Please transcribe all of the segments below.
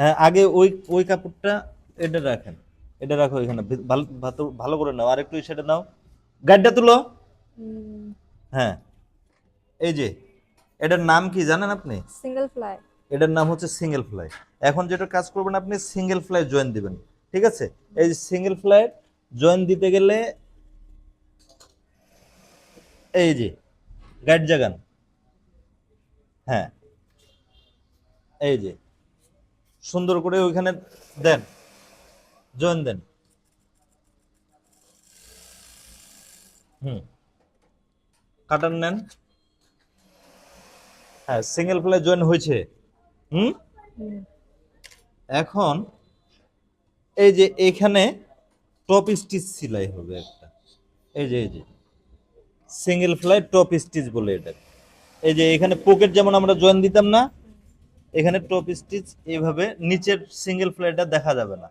হ্যাঁ, আগে ওই ওই কাপড়টা এটা রাখেন, এটা রাখো এখানে, ভালো ভালো করে নাও, আর একটু সেটা নাও, গাড্ডা তুলো। হ্যাঁ, এই যে এটার নাম কি জানেন আপনি? Single fly. এটার নাম হচ্ছে সিঙ্গেল ফ্লাই। এখন যেটা কাজ করবেন আপনি সিঙ্গেল ফ্লাই জয়েন দিবেন, ঠিক আছে? এই যে সিঙ্গেল ফ্লাই জয়েন দিতে গেলে এই যে গাইড জাগান, হ্যাঁ, এই যে সুন্দর করে ওইখানে দেন, জয়েন দেন। হুম, কাটার নেন। হ্যাঁ, সিঙ্গেল ফ্লাই জয়েন হয়েছে। হুম, এখন এই যে এখানে টপ স্টিচ সেলাই হবে একটা, এই যে সিঙ্গেল ফ্লাই টপ স্টিচ বলে এটা। এই যে এখানে পকেট যেমন আমরা জয়েন দিতাম না, এখানে টপ স্টিচ এইভাবে, নিচের সিঙ্গেল ফ্লাইটা দেখা যাবে না,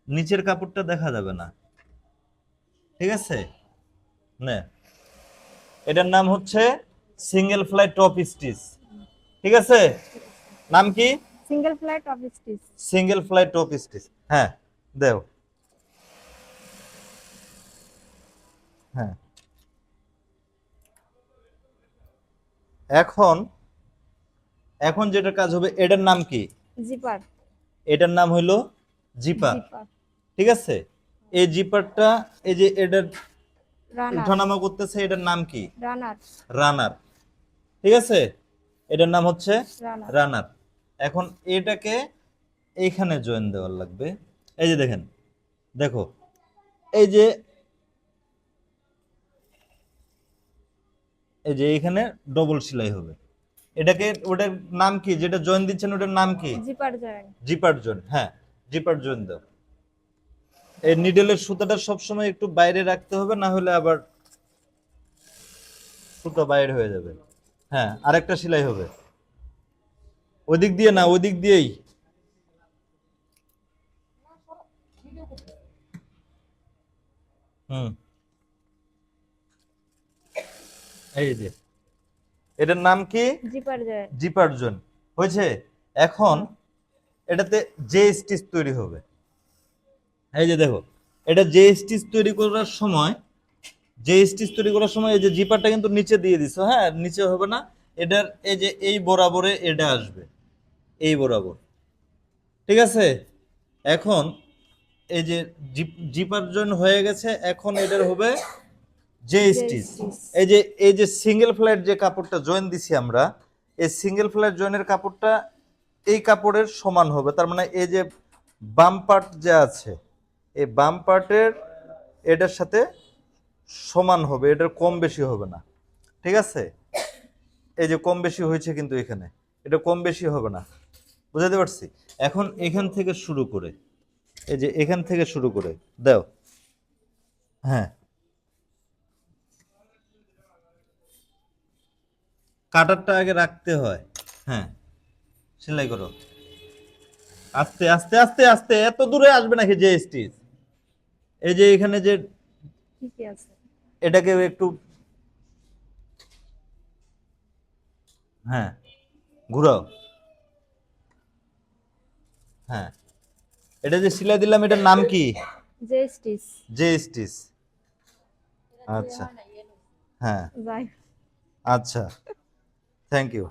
নিচের কাপড়টা দেখা যাবে না, ঠিক আছে? না, এটার নাম হচ্ছে সিঙ্গেল ফ্লাই টপ স্টিচ, ঠিক আছে? নাম কি? Single fly top stitch. Single fly top stitch, হ্যাঁ, দেও, হ্যাঁ। এখন এখন যেটা কাজ হবে এটার নাম কি? জিপার। এটার নাম হইলো জিপার, জিপার। ঠিক আছে? এই জিপারটা, এই যে এটার রানার। উঠানামা করতেছে, এটার নাম কি? রানার। রানার, ঠিক আছে? এটার নাম হচ্ছে রানার। রানার। এখন এটাকে এইখানে জয়েন দেওয়ার লাগবে। এই যে দেখেন, দেখো, এই যে এই যে এইখানে ডবল সেলাই হবে। এটাকে, ওটার নাম কি যেটা জয়েন দিচ্ছেন, ওটার নাম কি? Zipper join. জিপার জয়েন, হ্যাঁ, জিপার জয়েন দাও। এই নিডেলের সুতাটা সবসময় একটু বাইরে রাখতে হবে, না হলে আবার সুতা বাইরে হয়ে যাবে। হ্যাঁ, আরেকটা সেলাই হবে, ওদিক দিয়ে না, ওদিক দিয়েই। হুম, এই যে এটার নাম কি? Zipper join. জিপার জয়েন হয়েছে। এখন এটাতে যে স্টিচ তৈরি হবে, এই যে দেখো, এটা যে স্টিচ তৈরি করার সময়, যে স্টিচ তৈরি করার সময় এই যে জিপারটা কিন্তু নিচে দিয়ে দিছো, হ্যাঁ, নিচে হবে না, এটার এই যে এই বরাবরে এটা আসবে, এই বরাবর, ঠিক আছে? এখন এই যে জিপার জয়েন হয়ে গেছে, এখন এটার হবে যে যে স্টিচ। স্টিচ। এই যে সিঙ্গেল ফ্ল্যাট যে কাপড়টা জয়েন দিছি আমরা, এই সিঙ্গেল ফ্ল্যাট জয়েনের কাপড়টা এই কাপড়ের সমান হবে, তার মানে এই যে বাম পার্ট যে আছে, এই বাম পার্টের এটার সাথে সমান হবে, এটার কম বেশি হবে না, ঠিক আছে? এই যে কম বেশি হয়েছে কিন্তু এখানে, এটা কম বেশি হবে না, বুঝাতে পারছি? এখন এখান থেকে শুরু করে, এই যে এখান থেকে শুরু করে দাও, হ্যাঁ, কাটারটা আগে রাখতে হয়, হ্যাঁ, সেলাই করো, আস্তে আস্তে আস্তে আস্তে, এত দূরে আসবে নাকি যে স্টিচ? এই যে এখানে যে, ঠিকই আছে। এটাকে একটু, হ্যাঁ, ঘুরাও, হ্যাঁ, এটা যে সেলাই দিলাম এটার নাম কি? যে স্টিচ। যে স্টিচ, আচ্ছা, হ্যাঁ, যাই। আচ্ছা, থ্যাংক ইউ।